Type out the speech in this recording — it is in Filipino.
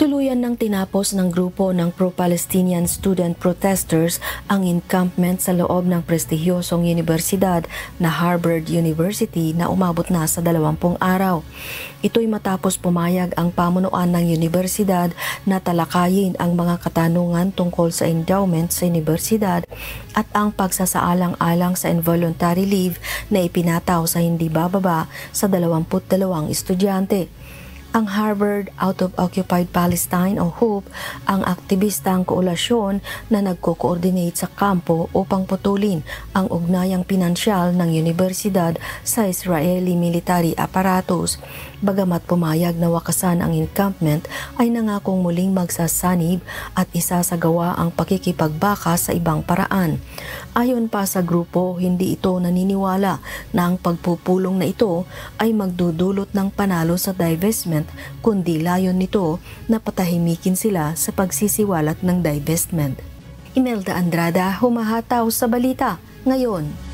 Tuluyan ng tinapos ng grupo ng pro-Palestinian student protesters ang encampment sa loob ng prestihiyosong universidad na Harvard University na umabot na sa 20 araw. Ito'y matapos pumayag ang pamunuan ng universidad na talakayin ang mga katanungan tungkol sa endowment sa universidad at ang pagsasaalang-alang sa involuntary leave na ipinataw sa hindi bababa sa 22 estudyante. Ang Harvard Out of Occupied Palestine o HOPE ang aktivistang koalasyon na nagko-coordinate sa kampo upang putulin ang ugnayang pinansyal ng universidad sa Israeli military apparatus. Bagamat pumayag na wakasan ang encampment, ay nangakong muling magsasanib at isasagawa ang pakikipagbaka sa ibang paraan. Ayon pa sa grupo, hindi ito naniniwala na ang pagpupulong na ito ay magdudulot ng panalo sa divestment, kundi layon nito na patahimikin sila sa pagsisiwalat ng divestment. Imelda Andrada, humahataw sa balita ngayon.